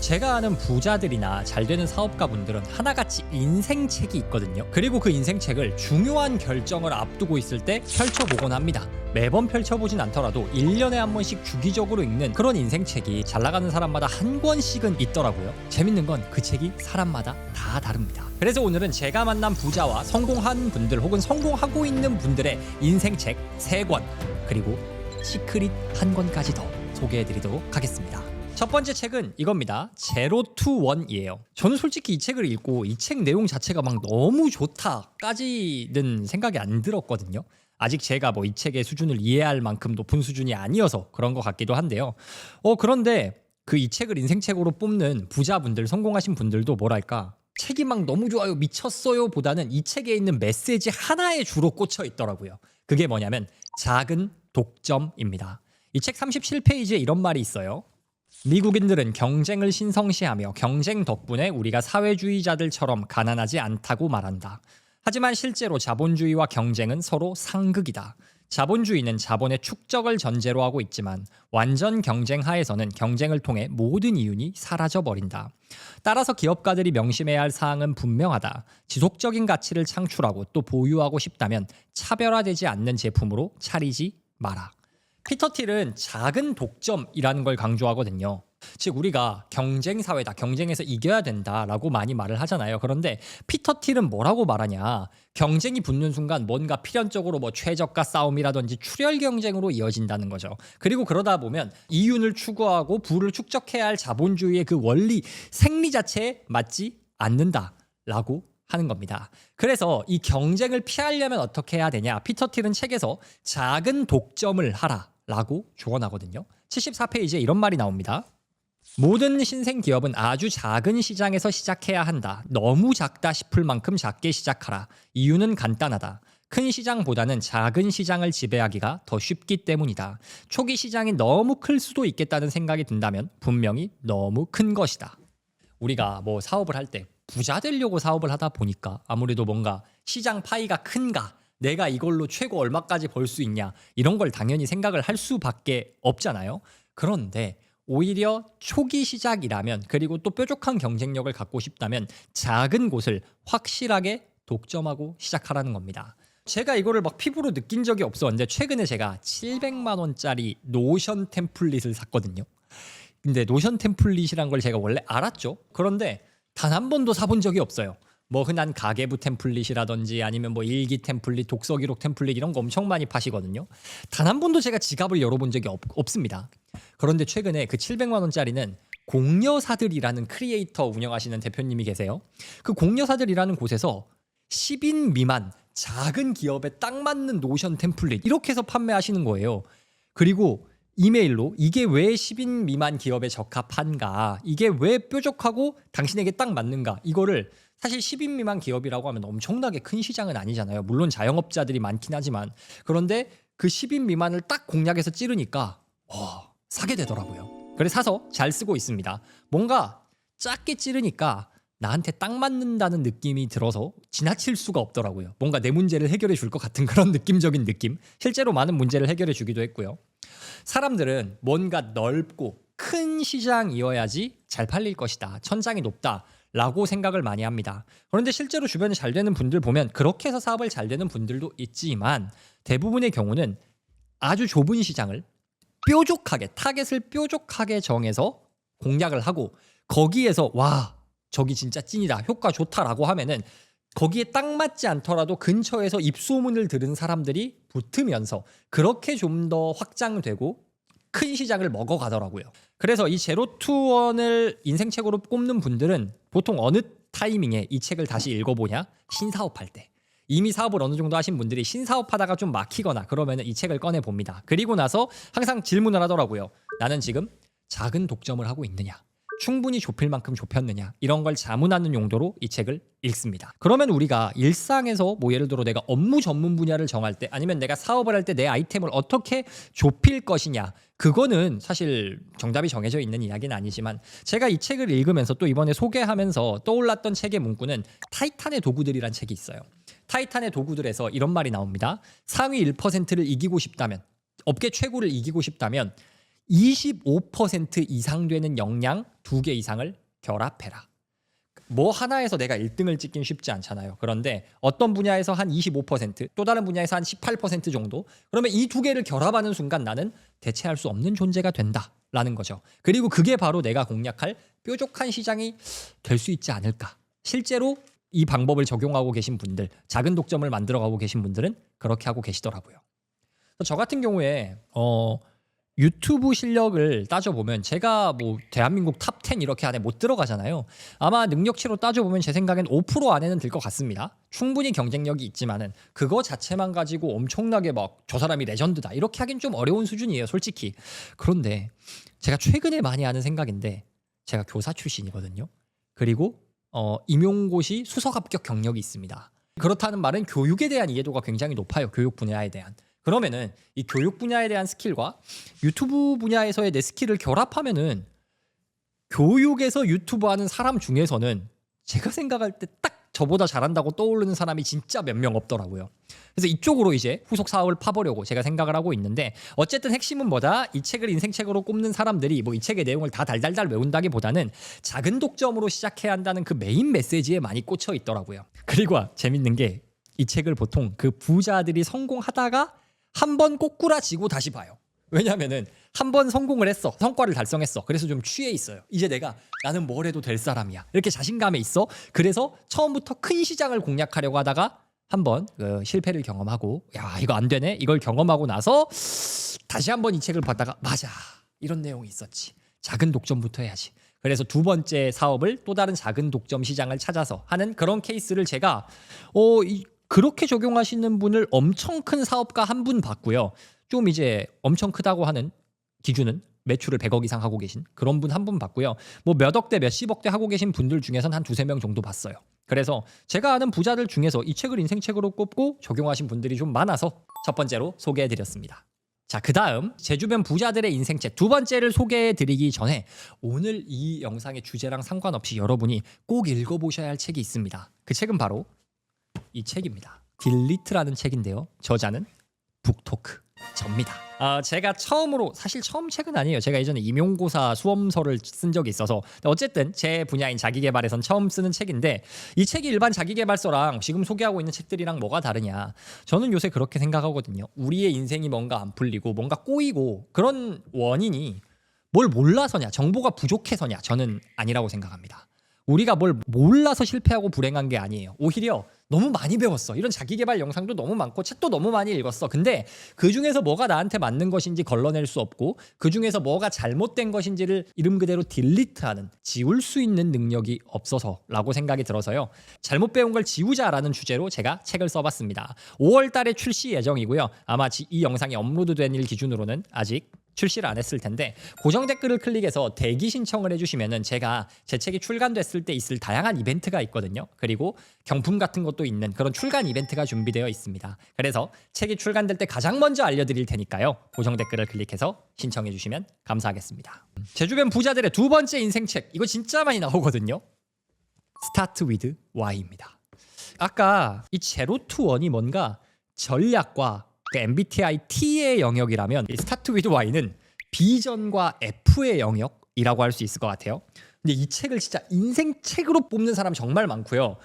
제가 아는 부자들이나 잘 되는 사업가분들은 하나같이 인생책이 있거든요. 그리고 그 인생책을 중요한 결정을 앞두고 있을 때 펼쳐보곤 합니다. 매번 펼쳐보진 않더라도 1년에 한 번씩 주기적으로 읽는 그런 인생책이 잘 나가는 사람마다 한 권씩은 있더라고요. 재밌는 건 그 책이 사람마다 다 다릅니다. 그래서 오늘은 제가 만난 부자와 성공한 분들 혹은 성공하고 있는 분들의 인생책 3권 그리고 시크릿 1권까지 더 소개해드리도록 하겠습니다. 첫 번째 책은 이겁니다. 제로 투 원이에요. 저는 솔직히 이 책을 읽고 이 책 내용 자체가 막 너무 좋다까지는 생각이 안 들었거든요. 아직 제가 뭐 이 책의 수준을 이해할 만큼 높은 수준이 아니어서 그런 것 같기도 한데요. 그런데 그 이 책을 인생책으로 뽑는 부자분들, 성공하신 분들도 뭐랄까 책이 막 너무 좋아요, 미쳤어요 보다는 이 책에 있는 메시지 하나에 주로 꽂혀 있더라고요. 그게 뭐냐면 작은 독점입니다. 이 책 37페이지에 이런 말이 있어요. 미국인들은 경쟁을 신성시하며 경쟁 덕분에 우리가 사회주의자들처럼 가난하지 않다고 말한다. 하지만 실제로 자본주의와 경쟁은 서로 상극이다. 자본주의는 자본의 축적을 전제로 하고 있지만 완전 경쟁 하에서는 경쟁을 통해 모든 이윤이 사라져버린다. 따라서 기업가들이 명심해야 할 사항은 분명하다. 지속적인 가치를 창출하고 또 보유하고 싶다면 차별화되지 않는 제품으로 차리지 마라. 피터 틸은 작은 독점이라는 걸 강조하거든요. 즉 우리가 경쟁 사회다, 경쟁에서 이겨야 된다라고 많이 말을 하잖아요. 그런데 피터 틸은 뭐라고 말하냐, 경쟁이 붙는 순간 뭔가 필연적으로 뭐 최저가 싸움이라든지 출혈 경쟁으로 이어진다는 거죠. 그리고 그러다 보면 이윤을 추구하고 부를 축적해야 할 자본주의의 그 원리, 생리 자체에 맞지 않는다라고 하는 겁니다. 그래서 이 경쟁을 피하려면 어떻게 해야 되냐, 피터 틸은 책에서 작은 독점을 하라라고 조언하거든요. 74페이지에 이런 말이 나옵니다. 모든 신생 기업은 아주 작은 시장에서 시작해야 한다. 너무 작다 싶을 만큼 작게 시작하라. 이유는 간단하다. 큰 시장보다는 작은 시장을 지배하기가 더 쉽기 때문이다. 초기 시장이 너무 클 수도 있겠다는 생각이 든다면 분명히 너무 큰 것이다. 우리가 뭐 사업을 할 때 부자 되려고 사업을 하다 보니까 아무래도 뭔가 시장 파이가 큰가, 내가 이걸로 최고 얼마까지 벌 수 있냐, 이런 걸 당연히 생각을 할 수밖에 없잖아요. 그런데 오히려 초기 시작이라면, 그리고 또 뾰족한 경쟁력을 갖고 싶다면 작은 곳을 확실하게 독점하고 시작하라는 겁니다. 제가 이거를 막 피부로 느낀 적이 없었는데 최근에 제가 700만 원짜리 노션 템플릿을 샀거든요. 근데 노션 템플릿이란 걸 제가 원래 알았죠. 그런데 단 한 번도 사본 적이 없어요. 뭐 흔한 가계부 템플릿이라든지 아니면 뭐 일기 템플릿, 독서 기록 템플릿 이런 거 엄청 많이 파시거든요. 단 한 번도 제가 지갑을 열어본 적이 없습니다. 그런데 최근에 그 700만 원짜리는 공여사들이라는 크리에이터 운영하시는 대표님이 계세요. 그 공여사들이라는 곳에서 10인 미만 작은 기업에 딱 맞는 노션 템플릿 이렇게 해서 판매하시는 거예요. 그리고 이메일로 이게 왜 10인 미만 기업에 적합한가, 이게 왜 뾰족하고 당신에게 딱 맞는가, 이거를 사실 10인 미만 기업이라고 하면 엄청나게 큰 시장은 아니잖아요. 물론 자영업자들이 많긴 하지만, 그런데 그 10인 미만을 딱 공략해서 찌르니까 사게 되더라고요. 그래서 사서 잘 쓰고 있습니다. 뭔가 작게 찌르니까 나한테 딱 맞는다는 느낌이 들어서 지나칠 수가 없더라고요. 뭔가 내 문제를 해결해 줄 것 같은 그런 느낌적인 느낌. 실제로 많은 문제를 해결해 주기도 했고요. 사람들은 뭔가 넓고 큰 시장이어야지 잘 팔릴 것이다, 천장이 높다 라고 생각을 많이 합니다. 그런데 실제로 주변에 잘 되는 분들 보면 그렇게 해서 사업을 잘 되는 분들도 있지만 대부분의 경우는 아주 좁은 시장을 뾰족하게, 타겟을 뾰족하게 정해서 공략을 하고 거기에서 와 저기 진짜 찐이다, 효과 좋다라고 하면은 거기에 딱 맞지 않더라도 근처에서 입소문을 들은 사람들이 붙으면서 그렇게 좀 더 확장되고 큰 시장을 먹어가더라고요. 그래서 이 제로 투 원을 인생책으로 꼽는 분들은 보통 어느 타이밍에 이 책을 다시 읽어보냐? 신사업할 때. 이미 사업을 어느 정도 하신 분들이 신사업하다가 좀 막히거나 그러면 이 책을 꺼내봅니다. 그리고 나서 항상 질문을 하더라고요. 나는 지금 작은 독점을 하고 있느냐? 충분히 좁힐 만큼 좁혔느냐, 이런 걸 자문하는 용도로 이 책을 읽습니다. 그러면 우리가 일상에서 뭐 예를 들어 내가 업무 전문 분야를 정할 때 아니면 내가 사업을 할 때 내 아이템을 어떻게 좁힐 것이냐, 그거는 사실 정답이 정해져 있는 이야기는 아니지만 제가 이 책을 읽으면서 또 이번에 소개하면서 떠올랐던 책의 문구는 타이탄의 도구들이란 책이 있어요. 타이탄의 도구들에서 이런 말이 나옵니다. 상위 1%를 이기고 싶다면, 업계 최고를 이기고 싶다면 25% 이상 되는 역량 2개 이상을 결합해라. 뭐 하나에서 내가 1등을 찍긴 쉽지 않잖아요. 그런데 어떤 분야에서 한 25%, 또 다른 분야에서 한 18% 정도? 그러면 이 2개를 결합하는 순간 나는 대체할 수 없는 존재가 된다라는 거죠. 그리고 그게 바로 내가 공략할 뾰족한 시장이 될 수 있지 않을까. 실제로 이 방법을 적용하고 계신 분들, 작은 독점을 만들어가고 계신 분들은 그렇게 하고 계시더라고요. 저 같은 경우에 유튜브 실력을 따져보면 제가 뭐 대한민국 탑 10 이렇게 안에 못 들어가잖아요. 아마 능력치로 따져보면 제 생각엔 5% 안에는 들 것 같습니다. 충분히 경쟁력이 있지만은 그거 자체만 가지고 엄청나게 막 저 사람이 레전드다 이렇게 하긴 좀 어려운 수준이에요, 솔직히. 그런데 제가 최근에 많이 하는 생각인데 제가 교사 출신이거든요. 그리고 임용고시 수석 합격 경력이 있습니다. 그렇다는 말은 교육에 대한 이해도가 굉장히 높아요. 교육 분야에 대한. 그러면은 이 교육 분야에 대한 스킬과 유튜브 분야에서의 내 스킬을 결합하면은 교육에서 유튜브 하는 사람 중에서는 제가 생각할 때 딱 저보다 잘한다고 떠오르는 사람이 진짜 몇 명 없더라고요. 그래서 이쪽으로 이제 후속 사업을 파보려고 제가 생각을 하고 있는데, 어쨌든 핵심은 뭐다? 이 책을 인생책으로 꼽는 사람들이 뭐 이 책의 내용을 다 달달달 외운다기보다는 작은 독점으로 시작해야 한다는 그 메인 메시지에 많이 꽂혀 있더라고요. 그리고 재밌는 게 이 책을 보통 그 부자들이 성공하다가 한 번 꼬꾸라지고 다시 봐요. 왜냐면은 한 번 성공을 했어. 성과를 달성했어. 그래서 좀 취해 있어요. 이제 나는 뭘 해도 될 사람이야. 이렇게 자신감에 있어. 그래서 처음부터 큰 시장을 공략하려고 하다가 한번 실패를 경험하고, 야 이거 안 되네. 이걸 경험하고 나서 다시 한번 이 책을 봤다가 맞아. 이런 내용이 있었지. 작은 독점부터 해야지. 그래서 두 번째 사업을 또 다른 작은 독점 시장을 찾아서 하는 그런 케이스를 제가 그렇게 적용하시는 분을 엄청 큰 사업가 한 분 봤고요. 좀 이제 엄청 크다고 하는 기준은 매출을 100억 이상 하고 계신 그런 분 한 분 봤고요. 뭐 몇 억대 몇십억대 하고 계신 분들 중에서는 한 두세 명 정도 봤어요. 그래서 제가 아는 부자들 중에서 이 책을 인생책으로 꼽고 적용하신 분들이 좀 많아서 첫 번째로 소개해드렸습니다. 자, 그 다음 제 주변 부자들의 인생책 두 번째를 소개해드리기 전에 오늘 이 영상의 주제랑 상관없이 여러분이 꼭 읽어보셔야 할 책이 있습니다. 그 책은 바로 이 책입니다. 딜리트라는 책인데요. 저자는 북토크 접니다. 제가 처음으로, 사실 처음 책은 아니에요. 제가 예전에 임용고사 수험서를 쓴 적이 있어서 어쨌든 제 분야인 자기계발에선 처음 쓰는 책인데, 이 책이 일반 자기계발서랑 지금 소개하고 있는 책들이랑 뭐가 다르냐, 저는 요새 그렇게 생각하거든요. 우리의 인생이 뭔가 안 풀리고 뭔가 꼬이고 그런 원인이 뭘 몰라서냐, 정보가 부족해서냐, 저는 아니라고 생각합니다. 우리가 뭘 몰라서 실패하고 불행한 게 아니에요. 오히려 너무 많이 배웠어. 이런 자기계발 영상도 너무 많고 책도 너무 많이 읽었어. 근데 그중에서 뭐가 나한테 맞는 것인지 걸러낼 수 없고, 그중에서 뭐가 잘못된 것인지를 이름 그대로 딜리트하는, 지울 수 있는 능력이 없어서라고 생각이 들어서요. 잘못 배운 걸 지우자라는 주제로 제가 책을 써봤습니다. 5월 달에 출시 예정이고요. 아마 이 영상이 업로드된 일 기준으로는 아직 출시를 안 했을 텐데, 고정 댓글을 클릭해서 대기 신청을 해주시면은 제가 제 책이 출간됐을 때 있을 다양한 이벤트가 있거든요. 그리고 경품 같은 것도 있는 그런 출간 이벤트가 준비되어 있습니다. 그래서 책이 출간될 때 가장 먼저 알려드릴 테니까요. 고정 댓글을 클릭해서 신청해 주시면 감사하겠습니다. 제 주변 부자들의 두 번째 인생책, 이거 진짜 많이 나오거든요. Start with Why입니다. 아까 이 제로 투 원이 뭔가 전략과 MBTI T의 영역이라면 이 스타트 위드 Y는 B전과 F의 영역이라고 할 수 있을 것 같아요. 근데 이 책을 진짜 인생책으로 뽑는 사람 정말 많고요.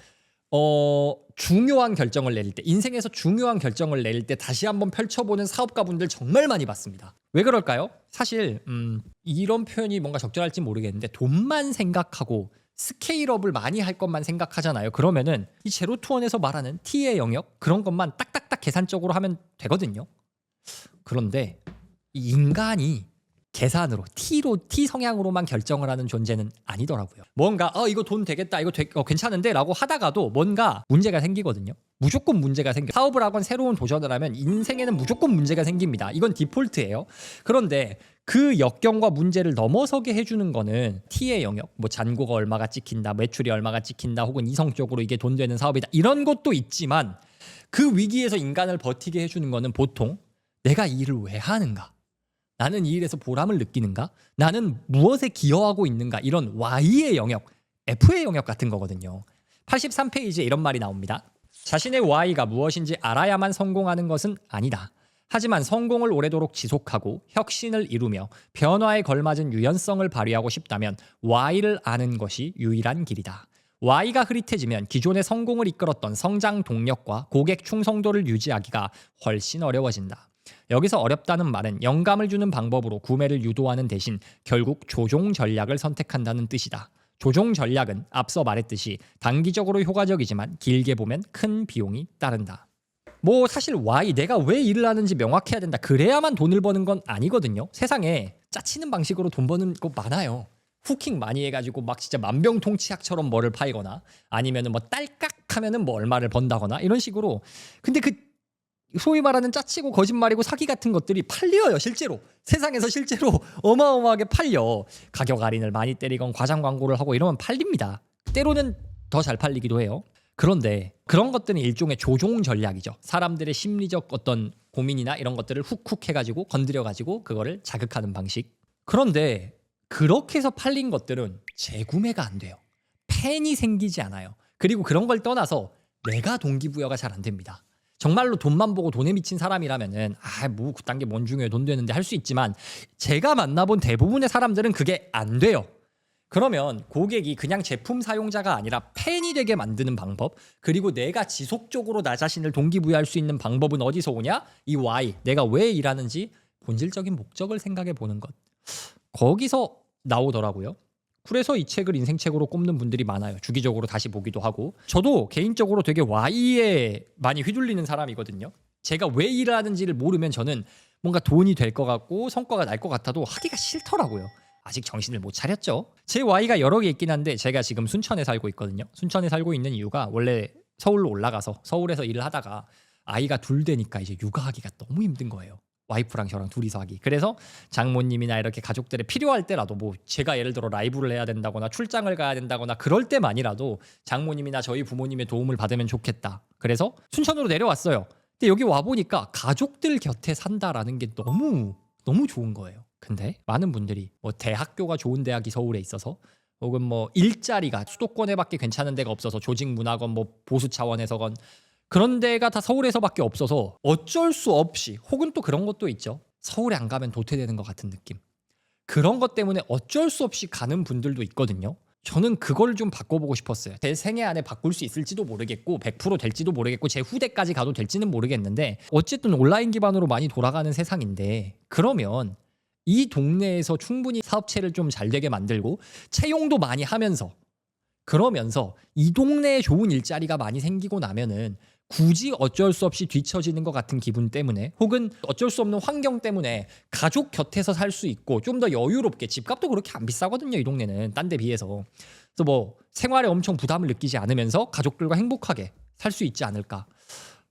중요한 결정을 내릴 때, 인생에서 중요한 결정을 내릴 때 다시 한번 펼쳐보는 사업가분들 정말 많이 봤습니다. 왜 그럴까요? 사실 이런 표현이 뭔가 적절할지 모르겠는데, 돈만 생각하고 스케일업을 많이 할 것만 생각하잖아요. 그러면은 이 제로 투 원에서 말하는 T의 영역, 그런 것만 딱딱딱 계산적으로 하면 되거든요. 그런데 이 인간이 계산으로 T 성향으로만 결정을 하는 존재는 아니더라고요. 뭔가 이거 돈 되겠다, 이거 괜찮은데 라고 하다가도 뭔가 문제가 생기거든요. 무조건 문제가 생겨요. 사업을 하건 새로운 도전을 하면 인생에는 무조건 문제가 생깁니다. 이건 디폴트예요. 그런데 그 역경과 문제를 넘어서게 해주는 거는 T의 영역, 뭐 잔고가 얼마가 찍힌다, 매출이 얼마가 찍힌다, 혹은 이성적으로 이게 돈 되는 사업이다, 이런 것도 있지만 그 위기에서 인간을 버티게 해주는 거는 보통 내가 이 일을 왜 하는가, 나는 이 일에서 보람을 느끼는가, 나는 무엇에 기여하고 있는가, 이런 Y의 영역, F의 영역 같은 거거든요. 83페이지에 이런 말이 나옵니다. 자신의 Y가 무엇인지 알아야만 성공하는 것은 아니다. 하지만 성공을 오래도록 지속하고 혁신을 이루며 변화에 걸맞은 유연성을 발휘하고 싶다면 Y를 아는 것이 유일한 길이다. Y가 흐릿해지면 기존의 성공을 이끌었던 성장 동력과 고객 충성도를 유지하기가 훨씬 어려워진다. 여기서 어렵다는 말은 영감을 주는 방법으로 구매를 유도하는 대신 결국 조종 전략을 선택한다는 뜻이다. 조종 전략은 앞서 말했듯이 단기적으로 효과적이지만 길게 보면 큰 비용이 따른다. 뭐 사실 Y, 내가 왜 일을 하는지 명확해야 된다. 그래야만 돈을 버는 건 아니거든요. 세상에 짜치는 방식으로 돈 버는 거 많아요. 후킹 많이 해가지고 막 진짜 만병통치약처럼 뭐를 파이거나 아니면은 뭐 딸깍하면은 뭐 얼마를 번다거나 이런 식으로. 근데 그 소위 말하는 짜치고 거짓말이고 사기 같은 것들이 팔려요. 실제로 세상에서 실제로 어마어마하게 팔려. 가격 할인을 많이 때리건 과장 광고를 하고 이러면 팔립니다. 때로는 더 잘 팔리기도 해요. 그런데 그런 것들은 일종의 조종 전략이죠. 사람들의 심리적 어떤 고민이나 이런 것들을 훅훅 해가지고 건드려가지고 그거를 자극하는 방식. 그런데 그렇게 해서 팔린 것들은 재구매가 안 돼요. 팬이 생기지 않아요. 그리고 그런 걸 떠나서 내가 동기부여가 잘 안 됩니다. 정말로 돈만 보고 돈에 미친 사람이라면은 뭐 그딴 게 뭔 중요해, 돈 되는데 할 수 있지만 제가 만나본 대부분의 사람들은 그게 안 돼요. 그러면 고객이 그냥 제품 사용자가 아니라 팬이 되게 만드는 방법, 그리고 내가 지속적으로 나 자신을 동기부여할 수 있는 방법은 어디서 오냐? 이 Y, 내가 왜 일하는지 본질적인 목적을 생각해 보는 것. 거기서 나오더라고요. 그래서 이 책을 인생책으로 꼽는 분들이 많아요. 주기적으로 다시 보기도 하고. 저도 개인적으로 되게 Y에 많이 휘둘리는 사람이거든요. 제가 왜 일을 하는지를 모르면 저는 뭔가 돈이 될 것 같고 성과가 날 것 같아도 하기가 싫더라고요. 아직 정신을 못 차렸죠. 제 Y가 여러 개 있긴 한데 제가 지금 순천에 살고 있거든요. 순천에 살고 있는 이유가 원래 서울로 올라가서 서울에서 일을 하다가 아이가 둘 되니까 이제 육아하기가 너무 힘든 거예요. 와이프랑 저랑 둘이서 하기. 그래서 장모님이나 이렇게 가족들이 필요할 때라도 뭐 제가 예를 들어 라이브를 해야 된다거나 출장을 가야 된다거나 그럴 때만이라도 장모님이나 저희 부모님의 도움을 받으면 좋겠다. 그래서 순천으로 내려왔어요. 근데 여기 와보니까 가족들 곁에 산다라는 게 너무 좋은 거예요. 근데 많은 분들이 뭐 대학교가 좋은 대학이 서울에 있어서 혹은 뭐 일자리가 수도권에밖에 괜찮은 데가 없어서 조직 문화건 뭐 보수 차원에서건 그런 데가 다 서울에서밖에 없어서 어쩔 수 없이, 혹은 또 그런 것도 있죠. 서울에 안 가면 도태되는 것 같은 느낌. 그런 것 때문에 어쩔 수 없이 가는 분들도 있거든요. 저는 그걸 좀 바꿔보고 싶었어요. 제 생애 안에 바꿀 수 있을지도 모르겠고 100% 될지도 모르겠고 제 후대까지 가도 될지는 모르겠는데 어쨌든 온라인 기반으로 많이 돌아가는 세상인데, 그러면 이 동네에서 충분히 사업체를 좀 잘 되게 만들고 채용도 많이 하면서, 그러면서 이 동네에 좋은 일자리가 많이 생기고 나면은 굳이 어쩔 수 없이 뒤처지는 것 같은 기분 때문에, 혹은 어쩔 수 없는 환경 때문에 가족 곁에서 살 수 있고 좀 더 여유롭게, 집값도 그렇게 안 비싸거든요 이 동네는 딴 데 비해서. 그래서 뭐 생활에 엄청 부담을 느끼지 않으면서 가족들과 행복하게 살 수 있지 않을까.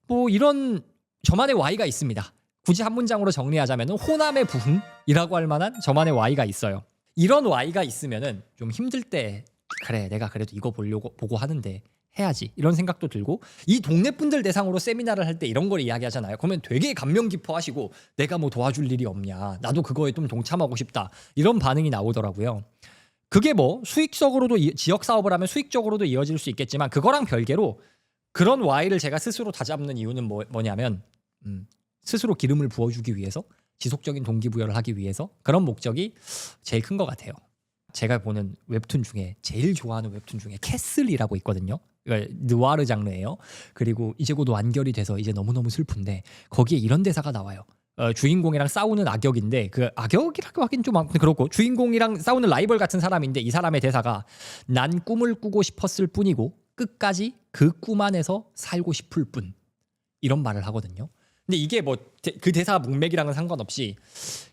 뭐 이런 저만의 Y가 있습니다. 굳이 한 문장으로 정리하자면 호남의 부흥이라고 할 만한 저만의 Y가 있어요. 이런 Y가 있으면은 좀 힘들 때 그래 내가 그래도 이거 보고 하는데 해야지 이런 생각도 들고, 이 동네 분들 대상으로 세미나를 할 때 이런 걸 이야기하잖아요. 그러면 되게 감명 깊어 하시고 내가 뭐 도와줄 일이 없냐, 나도 그거에 좀 동참하고 싶다, 이런 반응이 나오더라고요. 그게 뭐 수익적으로도 지역 사업을 하면 수익적으로도 이어질 수 있겠지만, 그거랑 별개로 그런 Y를 제가 스스로 다잡는 이유는 뭐냐면 스스로 기름을 부어주기 위해서, 지속적인 동기부여를 하기 위해서, 그런 목적이 제일 큰 것 같아요. 제가 보는 웹툰 중에 제일 좋아하는 웹툰 중에 캐슬이라고 있거든요. 느와르 장르예요. 그리고 이제 곧 완결이 돼서 이제 너무너무 슬픈데 거기에 이런 대사가 나와요. 주인공이랑 싸우는 악역인데, 그 악역이라고 하긴 좀 아무튼 그렇고 주인공이랑 싸우는 라이벌 같은 사람인데 이 사람의 대사가 난 꿈을 꾸고 싶었을 뿐이고 끝까지 그 꿈 안에서 살고 싶을 뿐, 이런 말을 하거든요. 근데 이게 뭐 그 대사 문맥이랑은 상관없이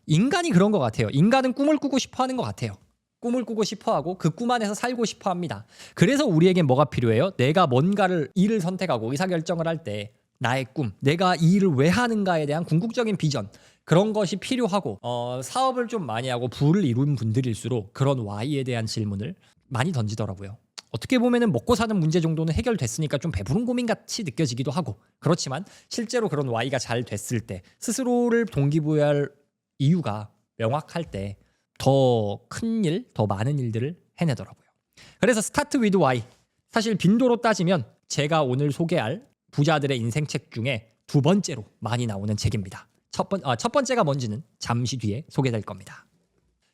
인간이 그런 것 같아요. 인간은 꿈을 꾸고 싶어 하는 것 같아요. 꿈을 꾸고 싶어하고 그 꿈 안에서 살고 싶어합니다. 그래서 우리에겐 뭐가 필요해요? 내가 뭔가를 일을 선택하고 의사결정을 할 때 나의 꿈, 내가 이 일을 왜 하는가에 대한 궁극적인 비전, 그런 것이 필요하고 사업을 좀 많이 하고 부를 이룬 분들일수록 그런 Y에 대한 질문을 많이 던지더라고요. 어떻게 보면은 먹고 사는 문제 정도는 해결됐으니까 좀 배부른 고민같이 느껴지기도 하고, 그렇지만 실제로 그런 Y가 잘 됐을 때 스스로를 동기부여할 이유가 명확할 때 더 큰 일, 더 많은 일들을 해내더라고요. 그래서 스타트 위드 Y, 사실 빈도로 따지면 제가 오늘 소개할 부자들의 인생책 중에 두 번째로 많이 나오는 책입니다. 첫 번째가 뭔지는 잠시 뒤에 소개될 겁니다.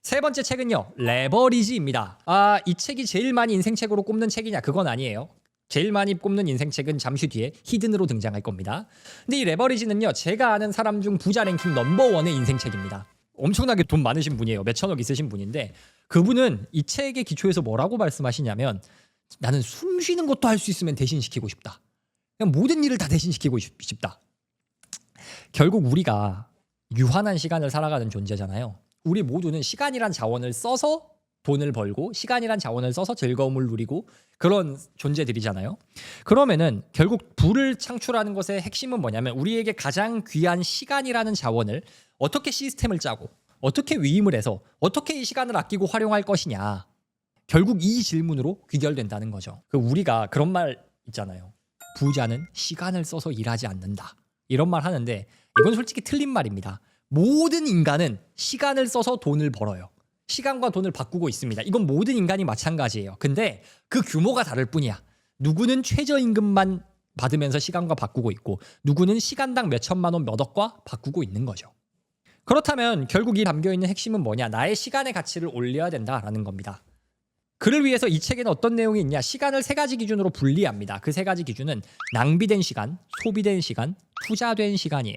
세 번째 책은요, 레버리지입니다. 이 책이 제일 많이 인생책으로 꼽는 책이냐? 그건 아니에요. 제일 많이 꼽는 인생책은 잠시 뒤에 히든으로 등장할 겁니다. 근데 이 레버리지는요, 제가 아는 사람 중 부자 랭킹 넘버1의 인생책입니다. 엄청나게 돈 많으신 분이에요. 몇천억 있으신 분인데, 그분은 이 책의 기초에서 뭐라고 말씀하시냐면, 나는 숨 쉬는 것도 할 수 있으면 대신시키고 싶다. 그냥 모든 일을 다 대신시키고 싶다. 결국 우리가 유한한 시간을 살아가는 존재잖아요. 우리 모두는 시간이란 자원을 써서 돈을 벌고 시간이란 자원을 써서 즐거움을 누리고 그런 존재들이잖아요. 그러면은 결국 부를 창출하는 것의 핵심은 뭐냐면 우리에게 가장 귀한 시간이라는 자원을 어떻게 시스템을 짜고 어떻게 위임을 해서 어떻게 이 시간을 아끼고 활용할 것이냐. 결국 이 질문으로 귀결된다는 거죠. 우리가 그런 말 있잖아요. 부자는 시간을 써서 일하지 않는다. 이런 말 하는데 이건 솔직히 틀린 말입니다. 모든 인간은 시간을 써서 돈을 벌어요. 시간과 돈을 바꾸고 있습니다. 이건 모든 인간이 마찬가지예요. 근데 그 규모가 다를 뿐이야. 누구는 최저임금만 받으면서 시간과 바꾸고 있고 누구는 시간당 몇 천만 원 몇 억과 바꾸고 있는 거죠. 그렇다면 결국 이 담겨있는 핵심은 뭐냐? 나의 시간의 가치를 올려야 된다라는 겁니다. 그를 위해서 이 책에는 어떤 내용이 있냐? 시간을 세 가지 기준으로 분리합니다. 그 세 가지 기준은 낭비된 시간, 소비된 시간, 투자된 시간이에요.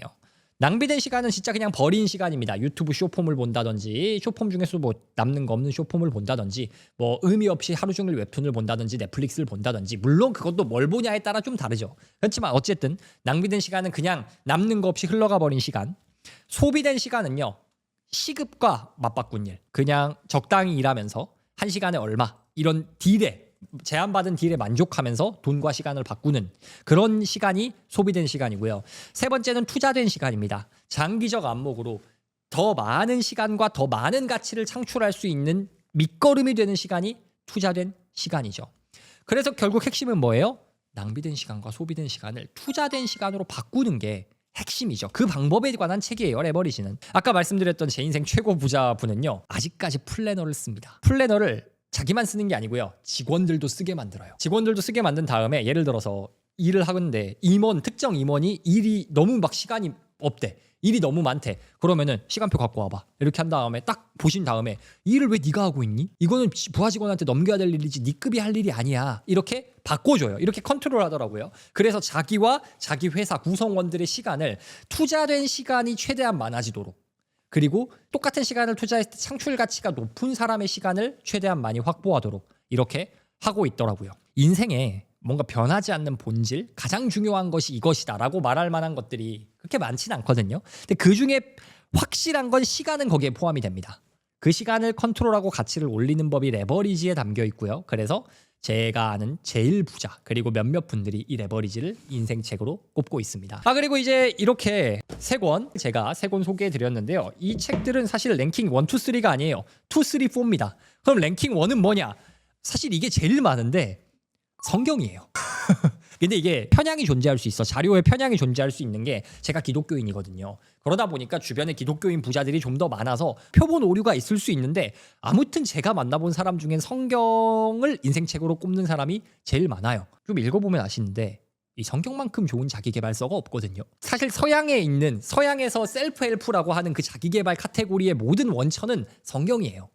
낭비된 시간은 진짜 그냥 버린 시간입니다. 유튜브 쇼폼을 본다든지 쇼폼 중에서 뭐 남는 거 없는 쇼폼을 본다든지 뭐 의미 없이 하루 종일 웹툰을 본다든지 넷플릭스를 본다든지 물론 그것도 뭘 보냐에 따라 좀 다르죠. 그렇지만 어쨌든 낭비된 시간은 그냥 남는 거 없이 흘러가 버린 시간. 소비된 시간은요. 시급과 맞바꾼 일. 그냥 적당히 일하면서 한 시간에 얼마 이런 딜에 제한받은 딜에 만족하면서 돈과 시간을 바꾸는 그런 시간이 소비된 시간이고요. 세 번째는 투자된 시간입니다. 장기적 안목으로 더 많은 시간과 더 많은 가치를 창출할 수 있는 밑거름이 되는 시간이 투자된 시간이죠. 그래서 결국 핵심은 뭐예요? 낭비된 시간과 소비된 시간을 투자된 시간으로 바꾸는 게 핵심이죠. 그 방법에 관한 책이에요. 레버리지는. 아까 말씀드렸던 제 인생 최고 부자분은요. 아직까지 플래너를 씁니다. 플래너를 자기만 쓰는 게 아니고요. 직원들도 쓰게 만들어요. 직원들도 쓰게 만든 다음에 예를 들어서 일을 하는데 특정 임원이 일이 너무 막 시간이 없대. 일이 너무 많대. 그러면은 시간표 갖고 와봐. 이렇게 한 다음에 딱 보신 다음에 이 일을 왜 네가 하고 있니? 이거는 부하 직원한테 넘겨야 될 일이지 네 급이 할 일이 아니야. 이렇게 바꿔줘요. 이렇게 컨트롤 하더라고요. 그래서 자기와 자기 회사 구성원들의 시간을 투자된 시간이 최대한 많아지도록 그리고 똑같은 시간을 투자했을 때 창출 가치가 높은 사람의 시간을 최대한 많이 확보하도록 이렇게 하고 있더라고요. 인생에 뭔가 변하지 않는 본질, 가장 중요한 것이 이것이다라고 말할 만한 것들이 그렇게 많지는 않거든요. 근데 그중에 확실한 건 시간은 거기에 포함이 됩니다. 그 시간을 컨트롤하고 가치를 올리는 법이 레버리지에 담겨 있고요. 그래서 제가 아는 제일 부자 그리고 몇몇 분들이 이 레버리지를 인생책으로 꼽고 있습니다. 그리고 이제 이렇게 세 권 제가 세 권 소개해 드렸는데요. 이 책들은 사실 랭킹 1, 2, 3가 아니에요. 2, 3, 4입니다. 그럼 랭킹 1은 뭐냐? 사실 이게 제일 많은데 성경이에요. 근데 이게 편향이 존재할 수 있어. 자료에 편향이 존재할 수 있는 게 제가 기독교인이거든요. 그러다 보니까 주변에 기독교인 부자들이 좀 더 많아서 표본 오류가 있을 수 있는데 아무튼 제가 만나본 사람 중엔 성경을 인생책으로 꼽는 사람이 제일 많아요. 좀 읽어보면 아시는데 이 성경만큼 좋은 자기계발서가 없거든요. 사실 서양에 있는 서양에서 셀프 헬프라고 하는 그 자기계발 카테고리의 모든 원천은 성경이에요.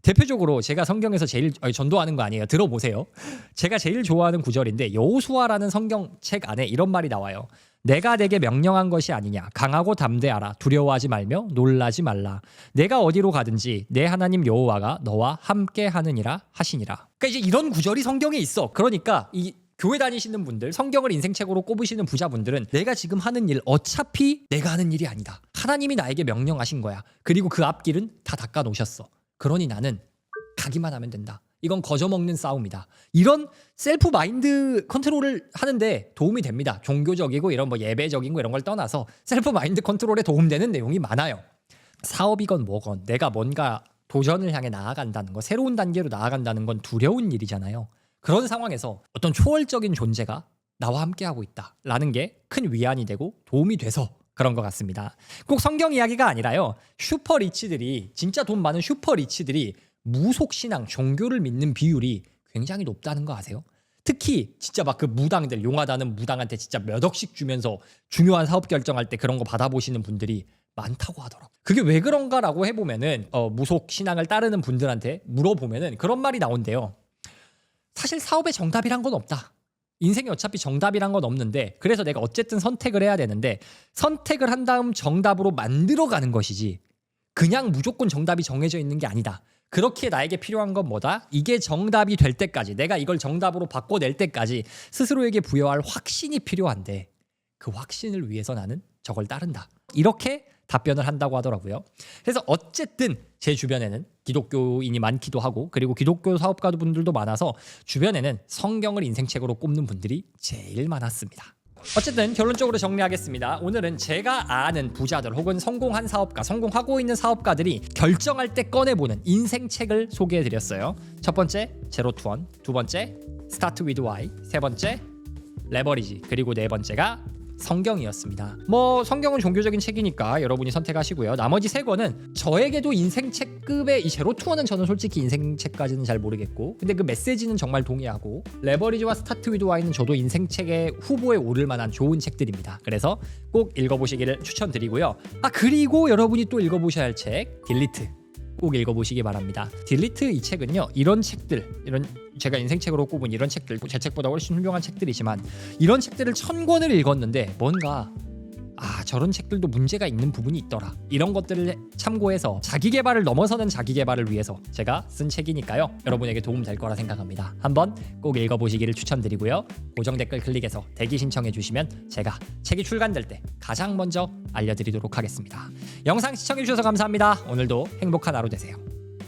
대표적으로 제가 성경에서 제일 전도하는 거 아니에요. 들어보세요. 제가 제일 좋아하는 구절인데 여호수아라는 성경책 안에 이런 말이 나와요. 내가 내게 명령한 것이 아니냐. 강하고 담대하라. 두려워하지 말며 놀라지 말라. 내가 어디로 가든지 내 하나님 여호와가 너와 함께 하느니라 하시니라. 그러니까 이제 이런 구절이 성경에 있어. 그러니까 이 교회 다니시는 분들, 성경을 인생책으로 꼽으시는 부자분들은 내가 지금 하는 일 어차피 내가 하는 일이 아니다. 하나님이 나에게 명령하신 거야. 그리고 그 앞길은 다 닦아 놓으셨어. 그러니 나는 가기만 하면 된다. 이건 거저먹는 싸움이다. 이런 셀프 마인드 컨트롤을 하는데 도움이 됩니다. 종교적이고 이런 뭐 예배적인 거 이런 걸 떠나서 셀프 마인드 컨트롤에 도움되는 내용이 많아요. 사업이건 뭐건 내가 뭔가 도전을 향해 나아간다는 거, 새로운 단계로 나아간다는 건 두려운 일이잖아요. 그런 상황에서 어떤 초월적인 존재가 나와 함께하고 있다라는 게 큰 위안이 되고 도움이 돼서 그런 것 같습니다. 꼭 성경 이야기가 아니라요. 슈퍼리치들이 진짜 돈 많은 슈퍼리치들이 무속신앙, 종교를 믿는 비율이 굉장히 높다는 거 아세요? 특히 진짜 막 그 무당들 용하다는 무당한테 진짜 몇 억씩 주면서 중요한 사업 결정할 때 그런 거 받아보시는 분들이 많다고 하더라고. 그게 왜 그런가라고 해보면은 무속 신앙을 따르는 분들한테 물어보면은 그런 말이 나온대요. 사실 사업에 정답이란 건 없다. 인생에 어차피 정답이란 건 없는데 그래서 내가 어쨌든 선택을 해야 되는데 선택을 한 다음 정답으로 만들어가는 것이지 그냥 무조건 정답이 정해져 있는 게 아니다. 그렇기에 나에게 필요한 건 뭐다? 이게 정답이 될 때까지 내가 이걸 정답으로 바꿔낼 때까지 스스로에게 부여할 확신이 필요한데 그 확신을 위해서 나는 저걸 따른다. 이렇게 답변을 한다고 하더라고요. 그래서 어쨌든 제 주변에는 기독교인이 많기도 하고 그리고 기독교 사업가분들도 많아서 주변에는 성경을 인생책으로 꼽는 분들이 제일 많았습니다. 어쨌든 결론적으로 정리하겠습니다. 오늘은 제가 아는 부자들 혹은 성공한 사업가, 성공하고 있는 사업가들이 결정할 때 꺼내보는 인생책을 소개해드렸어요. 첫 번째, 제로 투 원, 두 번째, 스타트 위드 와이, 세 번째, 레버리지, 그리고 네 번째가 성경이었습니다. 뭐 성경은 종교적인 책이니까 여러분이 선택하시고요. 나머지 세 권은 저에게도 인생책급의 이 제로 투 원은 저는 솔직히 인생책까지는 잘 모르겠고 근데 그 메시지는 정말 동의하고 레버리지와 스타트 위드 와이는 저도 인생책의 후보에 오를 만한 좋은 책들입니다. 그래서 꼭 읽어보시기를 추천드리고요. 그리고 여러분이 또 읽어보셔야 할 책 딜리트 꼭 읽어보시기 바랍니다. 딜리트 이 책은요 이런 책들 이런 제가 인생책으로 꼽은 이런 책들 제 책보다 훨씬 훌륭한 책들이지만 이런 책들을 1000권을 읽었는데 뭔가 저런 책들도 문제가 있는 부분이 있더라 이런 것들을 참고해서 자기계발을 넘어서는 자기계발을 위해서 제가 쓴 책이니까요 여러분에게 도움 될 거라 생각합니다. 한번 꼭 읽어보시기를 추천드리고요. 고정 댓글 클릭해서 대기 신청해 주시면 제가 책이 출간될 때 가장 먼저 알려드리도록 하겠습니다. 영상 시청해 주셔서 감사합니다. 오늘도 행복한 하루 되세요.